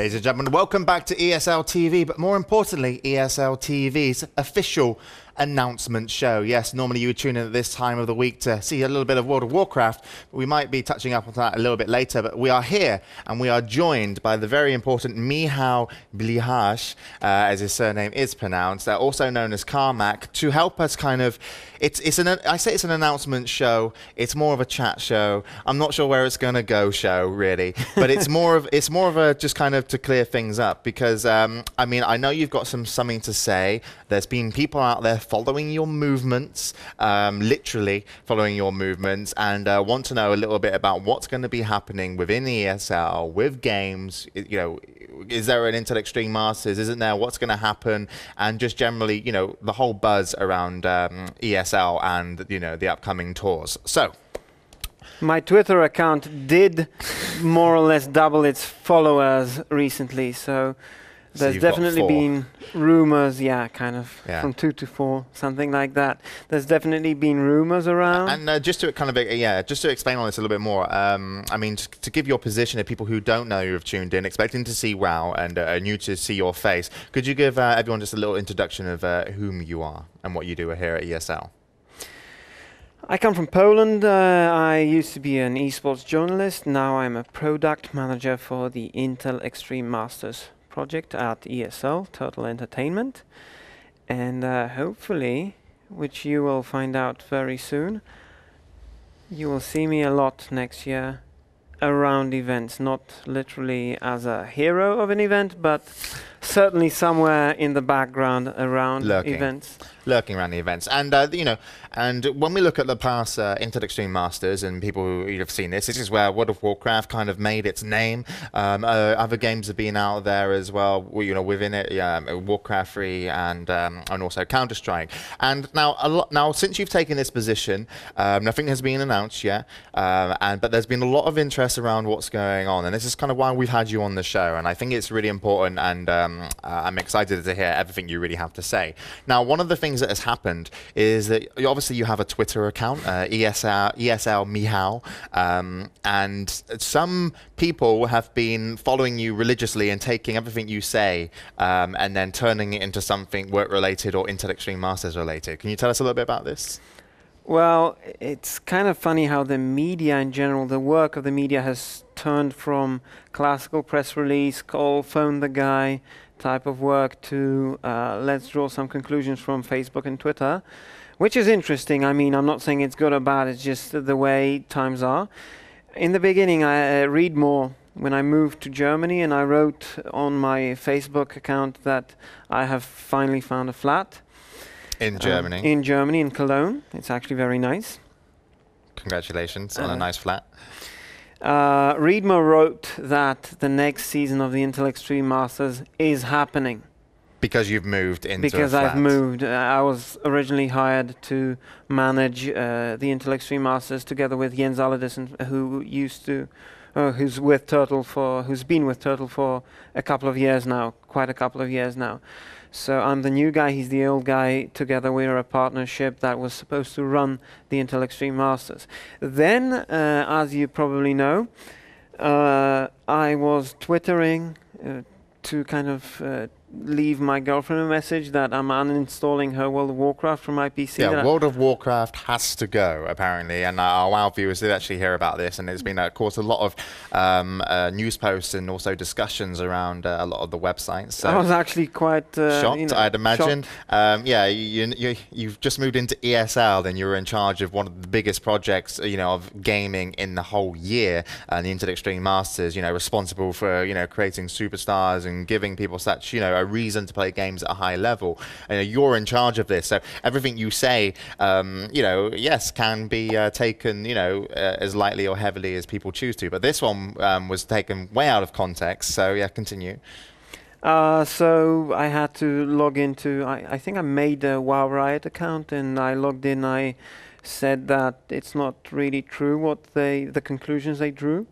Ladies and gentlemen, welcome back to ESL TV, but more importantly, ESL TV's official announcement show. Yes, normally you would tune in at this time of the week to see a little bit of World of Warcraft. We might be touching up on that a little bit later, but we are here and we are joined by the very important Michal Blicharz, as his surname is pronounced, also known as Carmac, to help us kind of, I say it's an announcement show, it's more of a chat show. I'm not sure where it's going to go show, really, but it's more of a just kind of to clear things up, because I mean, I know you've got something to say. There's been people out there following your movements, literally following your movements, and want to know a little bit about what's going to be happening within ESL, with games. You know, is there an Intel Extreme Masters? Isn't there? What's going to happen? And just generally, you know, the whole buzz around ESL and, you know, the upcoming tours. So, my Twitter account did more or less double its followers recently, so there's definitely been rumors, from 2 to 4, something like that. There's definitely been rumors around. And just to kind of, just to explain on this a little bit more, I mean, to give your position to people who don't know you have tuned in, expecting to see WoW and are new to see your face, could you give everyone just a little introduction of whom you are and what you do here at ESL? I come from Poland. I used to be an esports journalist. Now I'm a product manager for the Intel Extreme Masters project at ESL, Total Entertainment. And hopefully, which you will find out very soon, you will see me a lot next year around events, not literally as a hero of an event, but certainly somewhere in the background around events. Lurking around the events. And, you know, and when we look at the past Intel Extreme Masters, and people who have seen this is where World of Warcraft kind of made its name. Other games have been out there as well, you know, within it, Warcraft 3 and also Counter-Strike. And now, since you've taken this position, nothing has been announced yet, but there's been a lot of interest around what's going on. And this is kind of why we've had you on the show. And I think it's really important, and I'm excited to hear everything you really have to say. Now, one of the things that has happened is that obviously you have a Twitter account, ESL Michal, and some people have been following you religiously and taking everything you say and then turning it into something work-related or Intel Extreme Masters related. Can you tell us a little bit about this? Well, it's kind of funny how the media in general, the work of the media has turned from classical press release, call, phone the guy type of work to let's draw some conclusions from Facebook and Twitter, which is interesting. I mean, I'm not saying it's good or bad, it's just the way times are. In the beginning, I read more. When I moved to Germany, and I wrote on my Facebook account that I have finally found a flat. In Germany? In Germany, in Cologne. It's actually very nice. Congratulations on a nice flat. Readmo wrote that the next season of the Intel Extreme Masters is happening. Because you've moved into Because a flat. I've moved. I was originally hired to manage the Intel Extreme Masters together with Jens Allardyson, who's been with Turtle for a couple of years now, quite a couple of years now. So I'm the new guy, he's the old guy. Together we're a partnership that was supposed to run the Intel Extreme Masters. Then, as you probably know, I was Twittering to kind of leave my girlfriend a message that I'm uninstalling her World of Warcraft from my PC. Yeah, World of Warcraft has to go, apparently, and our WoW viewers did actually hear about this, and there's been, of course, a lot of news posts and also discussions around a lot of the websites. So I was actually quite shocked, you know, I'd imagine. Yeah, you've just moved into ESL, then you're in charge of one of the biggest projects, you know, of gaming in the whole year, the Intel Extreme Masters, you know, responsible for, you know, creating superstars and giving people such, you know, a reason to play games at a high level. You're in charge of this, so everything you say, you know, yes, can be taken, you know, as lightly or heavily as people choose to. But this one was taken way out of context. So yeah, continue. So I had to log into. I think I made a WoW Riot account, and I logged in. I said that it's not really true what the conclusions they drew.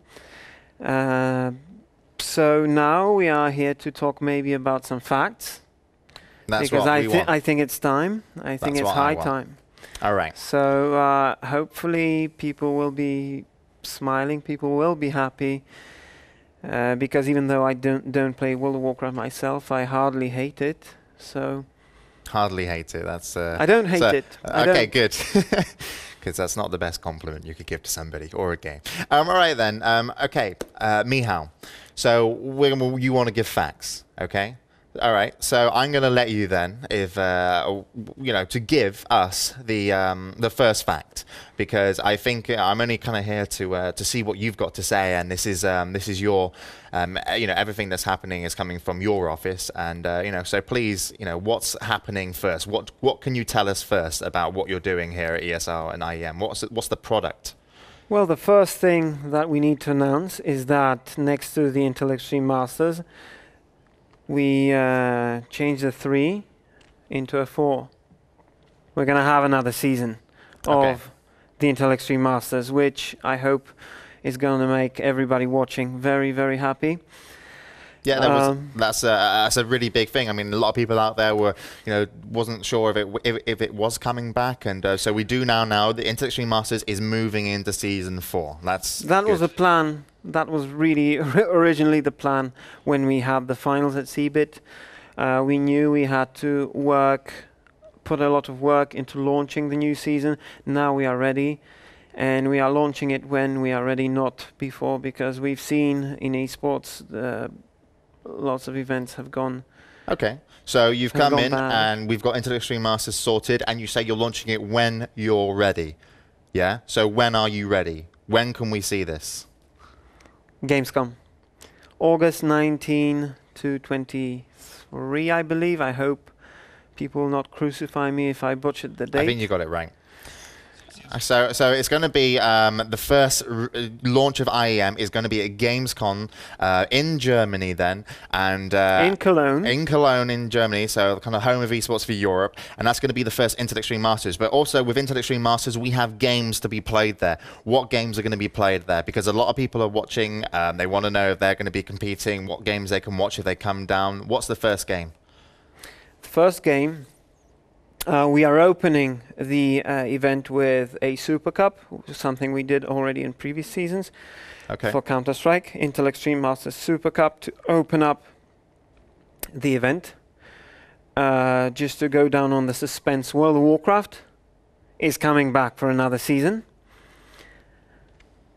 So now we are here to talk maybe about some facts. That's because what we want. I think it's time. I think it's high time. All right. So hopefully people will be smiling. People will be happy. because even though I don't play World of Warcraft myself, I hardly hate it. So Hardly hate it. That's I don't hate it. Okay, good. Because that's not the best compliment you could give to somebody or a game. All right then. Okay, Michal. So you want to give facts, okay? All right. So I'm going to let you then, if to give us the first fact, because I think I'm only kind of here to see what you've got to say, and this is your everything that's happening is coming from your office, and so please, what's happening first? What can you tell us first about what you're doing here at ESL and IEM? What's the product? Well, the first thing that we need to announce is that next to the Intel Extreme Masters, we changed the 3 into a 4. We're going to have another season of the Intel Extreme Masters, which I hope is going to make everybody watching very, very happy. Yeah, that's a really big thing. I mean, a lot of people out there were, wasn't sure if it was coming back, and so we do now. The Intel Extreme Masters is moving into Season 4. That was the plan. That was really originally the plan when we had the finals at CeBIT. We knew we had to put a lot of work into launching the new season. Now we are ready, and we are launching it when we are ready, not before, because we've seen in esports lots of events have gone. Okay, so you've come in and we've got Intel Extreme Masters sorted, and you say you're launching it when you're ready. Yeah? So when are you ready? When can we see this? Gamescom. August 19 to 23, I believe. I hope people will not crucify me if I butchered the date. I think you got it right. So it's going to be the first launch of IEM is going to be at Gamescom in Germany then, and in Cologne. In Cologne in Germany, so kind of home of esports for Europe, and that's going to be the first Intel Extreme Masters. But also with Intel Extreme Masters, we have games to be played there. What games are going to be played there? Because a lot of people are watching. They want to know if they're going to be competing, what games they can watch if they come down. What's the first game? The first game. We are opening the event with a Super Cup, something we did already in previous seasons for Counter-Strike. Intel Extreme Masters Super Cup to open up the event. Just to go down on the suspense, World of Warcraft is coming back for another season.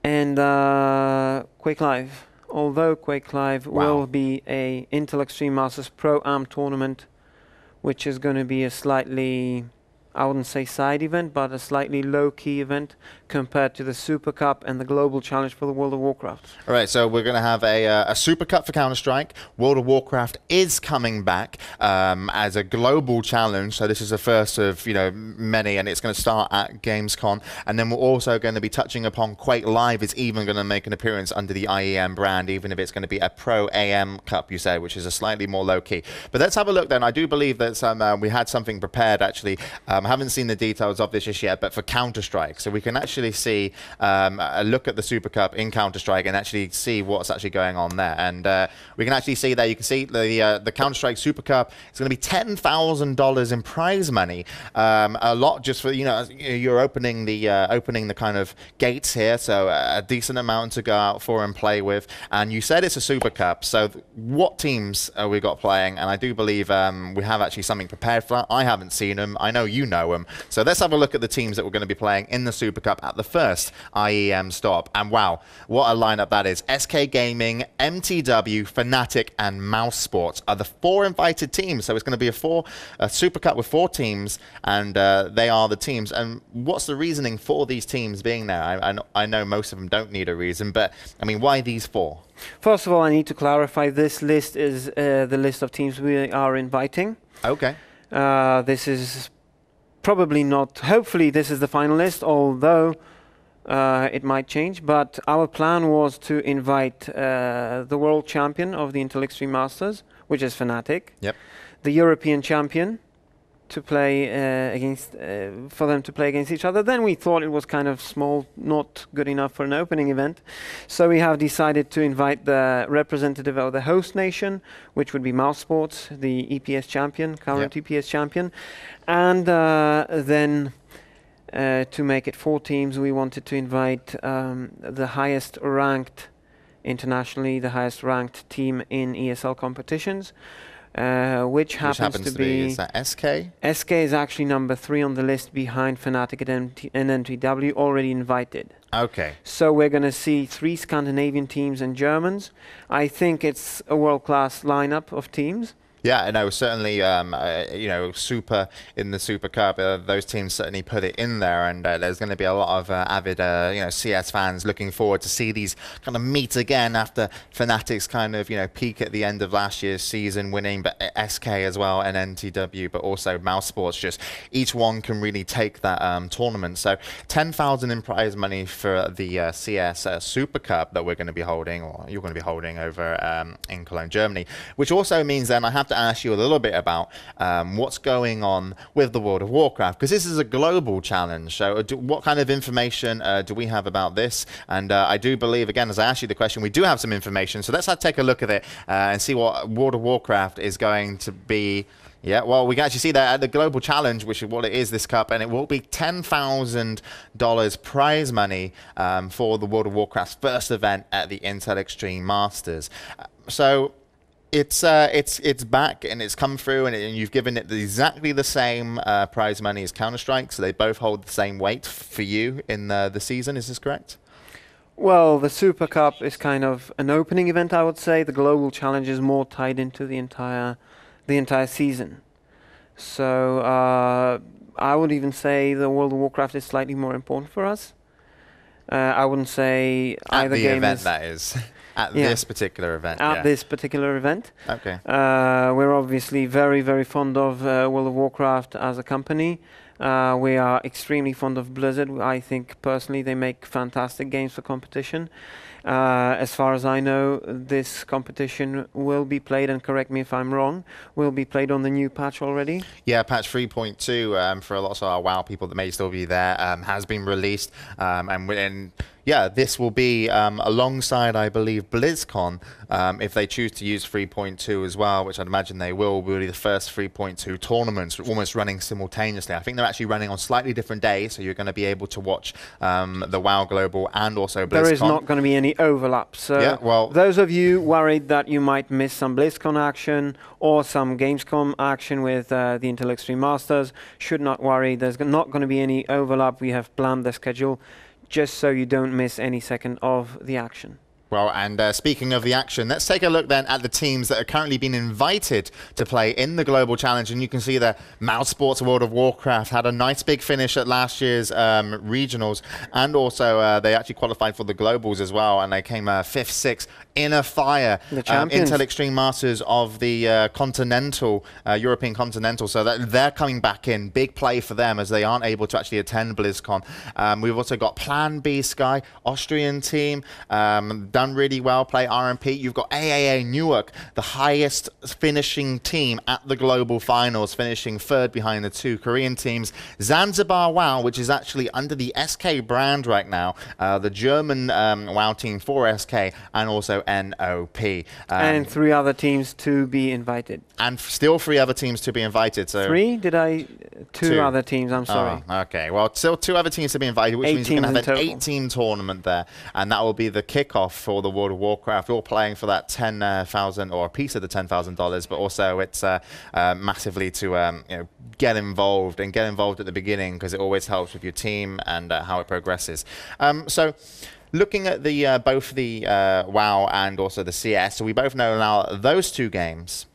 And Quake Live. Although Quake Live will be a Intel Extreme Masters Pro-Am tournament, which is going to be a slightly, I wouldn't say side event, but a slightly low-key event compared to the Super Cup and the Global Challenge for the World of Warcraft. All right, so we're going to have a Super Cup for Counter-Strike. World of Warcraft is coming back as a global challenge, so this is the first of many, and it's going to start at Gamescom. And then we're also going to be touching upon Quake Live is even going to make an appearance under the IEM brand, even if it's going to be a Pro AM Cup, you say, which is a slightly more low-key. But let's have a look then. I do believe that we had something prepared, actually. I haven't seen the details of this just yet, but for Counter-Strike. So we can actually see a look at the Super Cup in Counter-Strike and actually see what's actually going on there. And we can actually see there, you can see the Counter-Strike Super Cup. It's going to be $10,000 in prize money. A lot just for, you're opening the kind of gates here. So a decent amount to go out for and play with. And you said it's a Super Cup. So what teams have we got playing? And I do believe we have actually something prepared for that. I haven't seen them. I know you know them. So let's have a look at the teams that we're going to be playing in the Super Cup at the first IEM stop. And wow, what a lineup that is. SK Gaming, MTW, Fnatic, and Mouse Sports are the 4 invited teams. So it's going to be a Super Cup with 4 teams, and they are the teams. And what's the reasoning for these teams being there? I know most of them don't need a reason, but I mean, why these 4? First of all, I need to clarify this list is the list of teams we are inviting. Okay. This is probably not, hopefully this is the final list, although it might change. But our plan was to invite the world champion of the Intel Extreme Masters, which is Fnatic. Yep. The European champion to play for them to play against each other. Then we thought it was kind of small, not good enough for an opening event. So we have decided to invite the representative of the host nation, which would be Mouse Sports, the EPS champion, current EPS champion. And then to make it 4 teams, we wanted to invite the highest ranked internationally the highest ranked team in ESL competitions, which happens to be... Is that SK? SK is actually number 3 on the list behind Fnatic and NTW, already invited. Okay. So we're going to see 3 Scandinavian teams and Germans. I think it's a world-class lineup of teams. Yeah, no, certainly, you know, Super in the Super Cup, those teams certainly put it in there, and there's going to be a lot of avid, you know, CS fans looking forward to see these kind of meet again after Fnatic's kind of, you know, peak at the end of last year's season, winning, but SK as well, and NTW, but also Mouse Sports. Just each one can really take that tournament. So 10,000 in prize money for the CS Super Cup that we're going to be holding, or you're going to be holding over in Cologne, Germany, which also means then I have to ask you a little bit about what's going on with the World of Warcraft, because this is a global challenge. So what kind of information do we have about this? And I do believe, again, as I asked you the question, we do have some information. So let's take a look at it and see what World of Warcraft is going to be. Yeah, well, we can actually see that at the Global Challenge, which is what it is, this cup, and it will be $10,000 prize money for the World of Warcraft's first event at the Intel Extreme Masters. So it's back and it's come through, and you've given it exactly the same prize money as Counter-Strike, so they both hold the same weight for you in the season. Is this correct? Well, the Super Cup is kind of an opening event, I would say. The Global Challenge is more tied into the entire season. So I would even say the World of Warcraft is slightly more important for us. I wouldn't say either game event, that is. At this particular event. At this particular event. Okay. We're obviously very, very fond of World of Warcraft as a company. We are extremely fond of Blizzard. I think personally they make fantastic games for competition. As far as I know, this competition will be played, and correct me if I'm wrong, will be played on the new patch already? Yeah, patch 3.2 for lots of our WoW people that may still be there has been released, and yeah, this will be alongside, I believe, BlizzCon, if they choose to use 3.2 as well, which I'd imagine they will be the first 3.2 tournaments almost running simultaneously. I think they're actually running on slightly different days, so you're going to be able to watch the WoW Global and also BlizzCon. There is not going to be any overlap. So yeah, well, those of you worried that you might miss some BlizzCon action or some Gamescom action with the Intel Extreme Masters should not worry. There's not going to be any overlap. We have planned the schedule just so you don't miss any second of the action. Well, and speaking of the action, let's take a look then at the teams that are currently being invited to play in the Global Challenge. And you can see that Mouse Sports World of Warcraft had a nice big finish at last year's regionals. And also they actually qualified for the Globals as well. And they came 5th, 6th in a fire. The champions. Intel Extreme Masters of the Continental, European Continental. So they're coming back in. Big play for them as they aren't able to actually attend BlizzCon. We've also got Plan B Sky, Austrian team, done really well, play RMP. You've got AAA Newark, the highest finishing team at the global finals, finishing 3rd behind the 2 Korean teams. Zanzibar WoW, which is actually under the SK brand right now, the German WoW team for SK, and also NOP. And 3 other teams to be invited. And still 3 other teams to be invited. So 3? Did I? 2 other teams, I'm sorry. Oh, okay, well, still 2 other teams to be invited, which means you're going to have an 8-team tournament there. And that will be the kickoff for the World of Warcraft. You're playing for that 10,000 or a piece of the $10,000, but also it's massively to you know, get involved at the beginning, because it always helps with your team and how it progresses. So looking at the both the WoW and also the CS, so we both know now those 2 games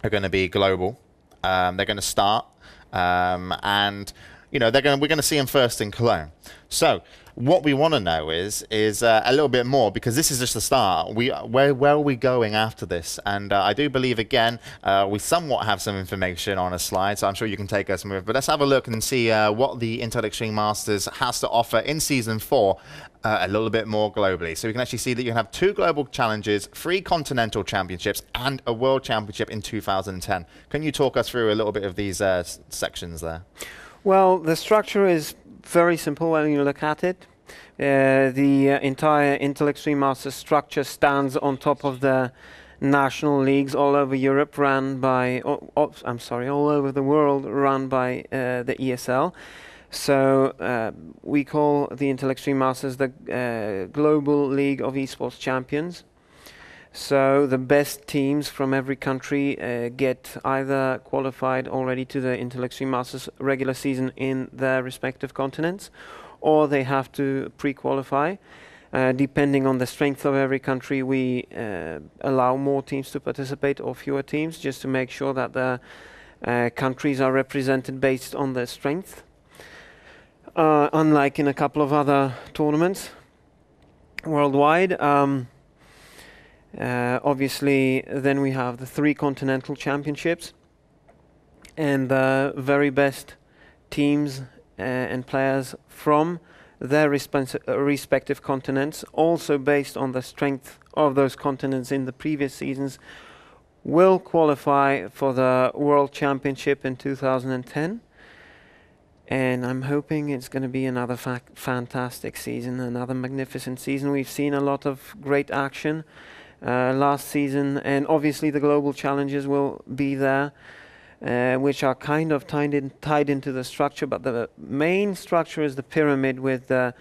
are going to be global. They're going to start, and you know we're going to see them first in Cologne. So what we want to know is a little bit more, because this is just the start. Where are we going after this? And I do believe, again, we somewhat have some information on a slide, so I'm sure you can take us with. But let's have a look and see what the Intel Extreme Masters has to offer in Season 4 a little bit more globally. So we can actually see that you have 2 global challenges, 3 continental championships, and a world championship in 2010. Can you talk us through a little bit of these sections there? Well, the structure is very simple when you look at it. The entire Intel Extreme Masters structure stands on top of the national leagues all over Europe, run by, all over the world, run by the ESL. So we call the Intel Extreme Masters the Global League of Esports Champions. So the best teams from every country get either qualified already to the Intel Extreme Masters regular season in their respective continents, or they have to pre-qualify. Depending on the strength of every country, we allow more teams to participate or fewer teams, just to make sure that the countries are represented based on their strength. Unlike in a couple of other tournaments worldwide. Obviously, then we have the 3 continental championships, and the very best teams and players from their respective continents, also based on the strength of those continents in the previous seasons, will qualify for the World Championship in 2010. And I'm hoping it's going to be another fantastic season, another magnificent season. We've seen a lot of great action last season, and obviously the global challenges will be there, which are kind of tied into the structure, but the main structure is the pyramid with the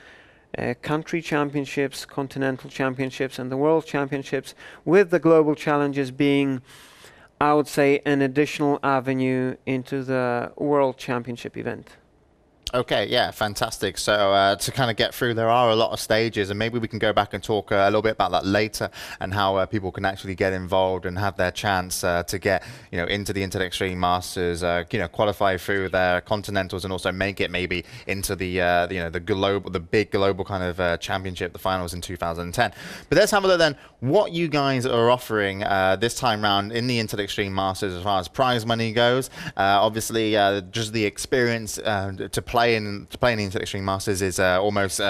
country championships, continental championships, and the world championships, with the global challenges being, I would say, an additional avenue into the world championship event. Okay, yeah, fantastic. So to kind of get through, there are a lot of stages, and maybe we can go back and talk a little bit about that later, and how people can actually get involved and have their chance to get, you know, into the Intel Extreme Masters, you know, qualify through their continentals, and also make it maybe into the you know, the big global kind of championship, the finals in 2010. But let's have a look then what you guys are offering this time round in the Intel Extreme Masters as far as prize money goes. Obviously, just the experience to play in the Intel Extreme Masters is almost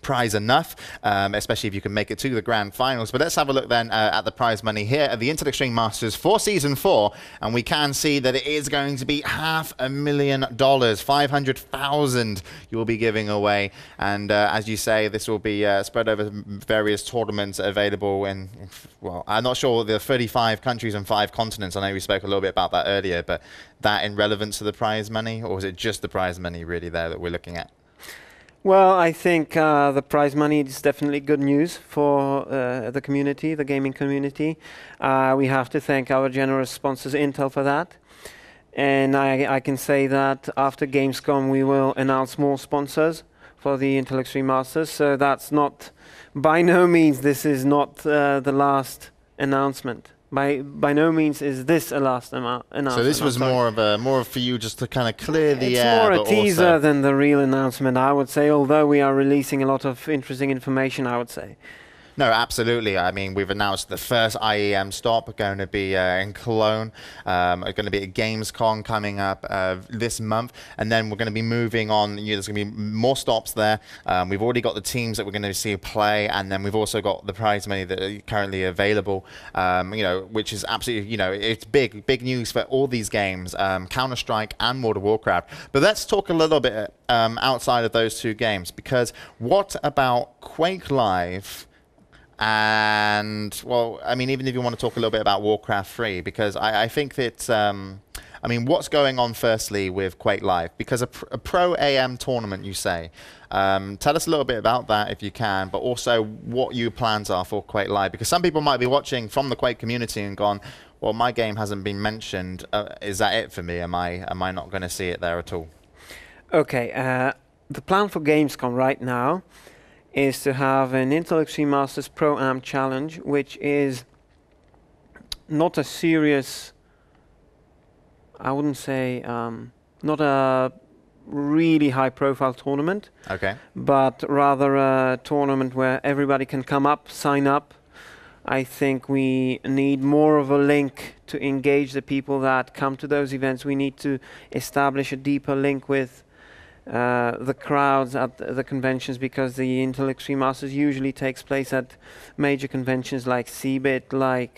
prize enough, especially if you can make it to the grand finals. But let's have a look then at the prize money here at the Intel Extreme Masters for Season 4, and we can see that it is going to be $500,000, 500,000 you will be giving away. And as you say, this will be spread over various tournaments available in, well, I'm not sure, the 35 countries and 5 continents. I know we spoke a little bit about that earlier, but that in relevance to the prize money, or is it just the prize money really there that we're looking at? Well, I think the prize money is definitely good news for the community, the gaming community. We have to thank our generous sponsors, Intel, for that. And I can say that after Gamescom, we will announce more sponsors for the Intel Extreme Masters. So that's not, by no means, this is not the last announcement. By no means is this a last announcement. So this was more for you just to kind of clear the It's air. more a teaser than the real announcement, I would say, although we are releasing a lot of interesting information, I would say. No, absolutely. I mean, we've announced the first IEM stop going to be in Cologne. Going to be at Gamescom coming up this month, and then we're going to be moving on. You know, there's going to be more stops there. We've already got the teams that we're going to see play, and then we've also got the prize money that are currently available. You know, which is absolutely, you know, it's big news for all these games, Counter-Strike and World of Warcraft. But let's talk a little bit outside of those 2 games, because what about Quake Live? And, well, I mean, even if you want to talk a little bit about Warcraft 3, because I think that, I mean, what's going on firstly with Quake Live? Because a pro AM tournament, you say. Tell us a little bit about that if you can, but also what your plans are for Quake Live. Because some people might be watching from the Quake community and gone, well, my game hasn't been mentioned. Is that it for me? Am I not going to see it there at all? Okay, the plan for Gamescom right now is to have an Intel Extreme Masters Pro-Am Challenge, which is not a serious, I wouldn't say, not a really high-profile tournament, okay, but rather a tournament where everybody can come up, sign up. I think we need more of a link to engage the people that come to those events. We need to establish a deeper link with the crowds at the conventions, because the Intel Extreme Masters usually takes place at major conventions like CeBIT, like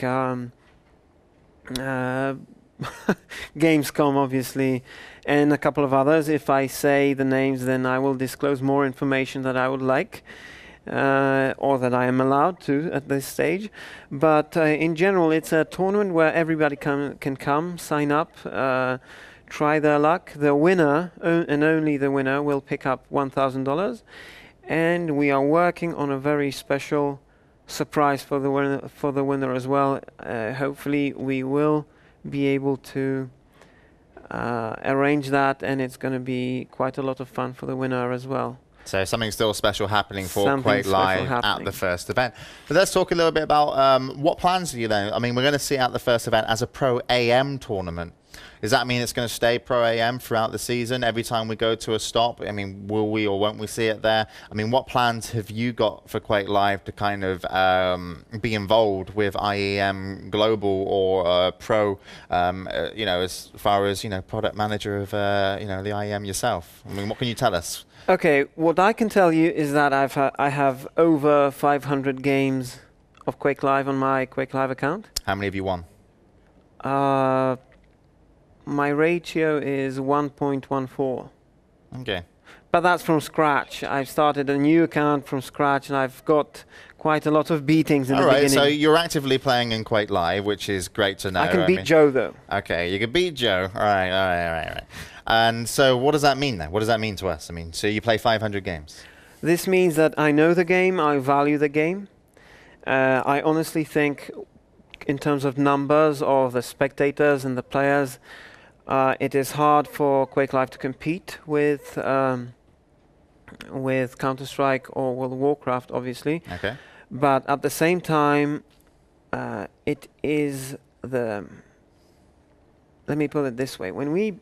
Gamescom, obviously, and a couple of others. If I say the names, then I will disclose more information that I would like, or that I am allowed to at this stage. But in general, it's a tournament where everybody can come, sign up, try their luck. The winner, and only the winner, will pick up $1,000. And we are working on a very special surprise for the winner as well. Hopefully we will be able to arrange that, and it's going to be quite a lot of fun for the winner as well. So something still special happening for Quake Live at the first event. But let's talk a little bit about what plans do you know? I mean, we're going to see at the first event as a Pro AM tournament. Does that mean it's going to stay Pro AM throughout the season? Every time we go to a stop, I mean, will we or won't we see it there? I mean, what plans have you got for Quake Live to kind of be involved with IEM Global or Pro, you know, as far as, you know, product manager of, you know, the IEM yourself? I mean, what can you tell us? Okay, what I can tell you is that I have over 500 games of Quake Live on my Quake Live account. How many have you won? My ratio is 1.14. Okay. But that's from scratch. I've started a new account from scratch, and I've got quite a lot of beatings in the beginning. So you're actively playing in Quake Live, which is great to know. I can beat Joe, though. Okay, you can beat Joe. All right. And so what does that mean then? What does that mean to us? I mean, so you play 500 games. This means that I know the game, I value the game. I honestly think, in terms of numbers of the spectators and the players, it is hard for Quake Live to compete with Counter-Strike or World of Warcraft, obviously. Okay. But at the same time, it is the... Let me put it this way. When we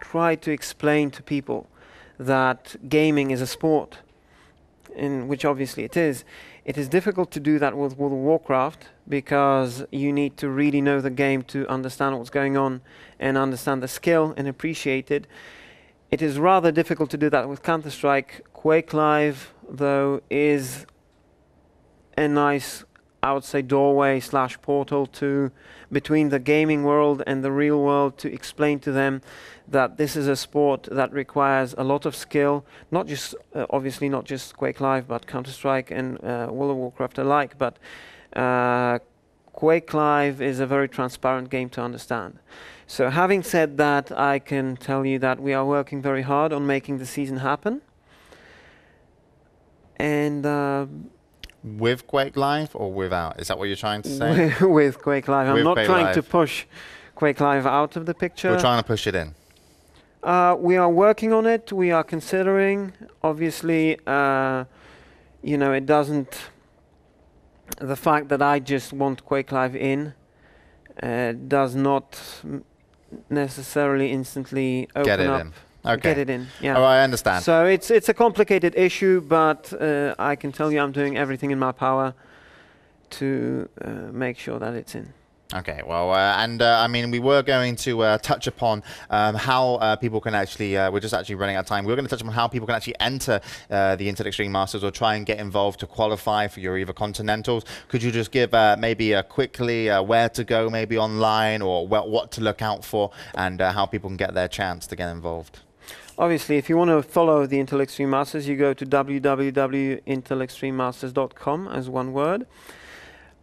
try to explain to people that gaming is a sport, in which obviously it is difficult to do that with World of Warcraft, because you need to really know the game to understand what's going on and understand the skill and appreciate it. It is rather difficult to do that with Counter-Strike. Quake Live, though, is a nice, I would say, doorway / portal to between the gaming world and the real world, to explain to them that this is a sport that requires a lot of skill, not just obviously not just Quake Live, but Counter-Strike and World of Warcraft alike. But Quake Live is a very transparent game to understand. So having said that, I can tell you that we are working very hard on making the season happen. And with Quake Live or without? Is that what you're trying to say? With Quake Live. I'm not trying to push Quake Live out of the picture. We're trying to push it in. We are working on it. We are considering. Obviously, you know, it doesn't... The fact that I just want Quake Live in does not necessarily instantly open up. Okay. Get it in. Yeah. Oh, I understand. So it's a complicated issue, but I can tell you I'm doing everything in my power to make sure that it's in. Okay, well, I mean, we were going to touch upon how people can actually, we're just actually running out of time. We're going to touch upon how people can actually enter the Intel Extreme Masters or try and get involved to qualify for your either Continentals. Could you just give maybe quickly where to go, maybe online, or what to look out for, and how people can get their chance to get involved? Obviously, if you want to follow the Intel Extreme Masters, you go to www.intelextrememasters.com as one word.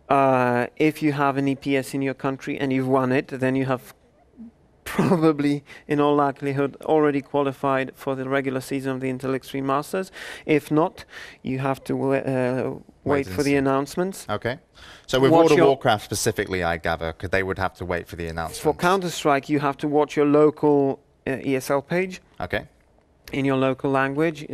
If you have an EPS in your country and you've won it, then you have probably, in all likelihood, already qualified for the regular season of the Intel Extreme Masters. If not, you have to wait for the announcements. Okay. So with World of Warcraft specifically, I gather, because they would have to wait for the announcements. For Counter-Strike, you have to watch your local ESL page. Okay. In your local language.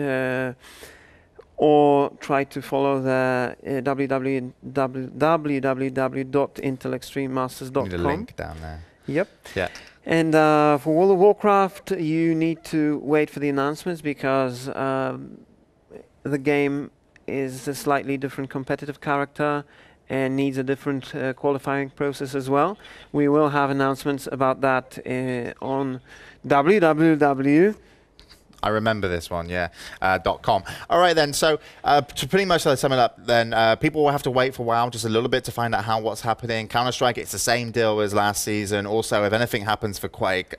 Or try to follow the www.intelextrememasters.com. Need a link down there. Yep. Yeah. And for World of Warcraft, you need to wait for the announcements, because the game is a slightly different competitive character and needs a different qualifying process as well. We will have announcements about that on www. I remember this one, yeah. .com. All right, then. So to pretty much sum it up, then people will have to wait for a while, just a little bit, to find out what's happening. Counter-Strike, it's the same deal as last season. Also, if anything happens for Quake,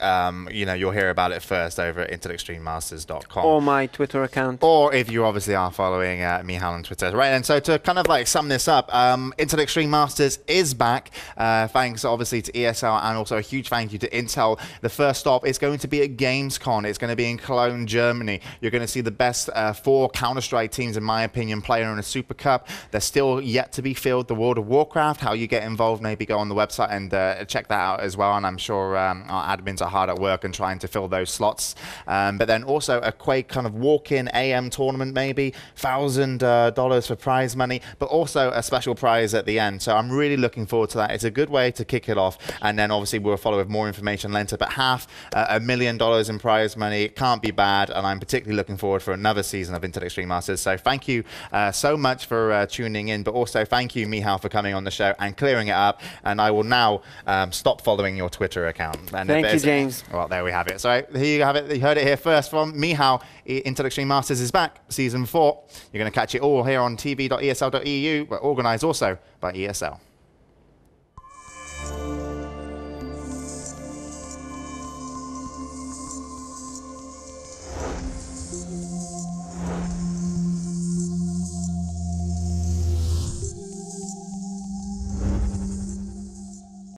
you know, you'll hear about it first over at IntelExtremeMasters.com. Or my Twitter account. Or if you obviously are following Michal on Twitter. Right, and so to kind of like sum this up, Intel Extreme Masters is back. Thanks obviously to ESL, and also a huge thank you to Intel. The first stop is going to be at Gamescom. It's going to be in Cologne, Germany. You're going to see the best 4 Counter-Strike teams, in my opinion, playing in a Super Cup. They're still yet to be filled. The World of Warcraft, how you get involved, maybe go on the website and check that out as well. And I'm sure our admins are hard at work and trying to fill those slots. But then also a Quake kind of walk-in AM tournament, maybe $1,000 for prize money, but also a special prize at the end. So I'm really looking forward to that. It's a good way to kick it off. And then obviously we'll follow with more information later. But $500 million in prize money, it can't be bad. And I'm particularly looking forward for another season of Intel Extreme Masters. So thank you so much for tuning in, but also thank you, Michal, for coming on the show and clearing it up. And I will now stop following your Twitter account. And thank you, James. Well, there we have it. So here you have it. You heard it here first from Michal. Intel Extreme Masters is back, Season 4. You're going to catch it all here on tv.esl.eu, but organised also by ESL.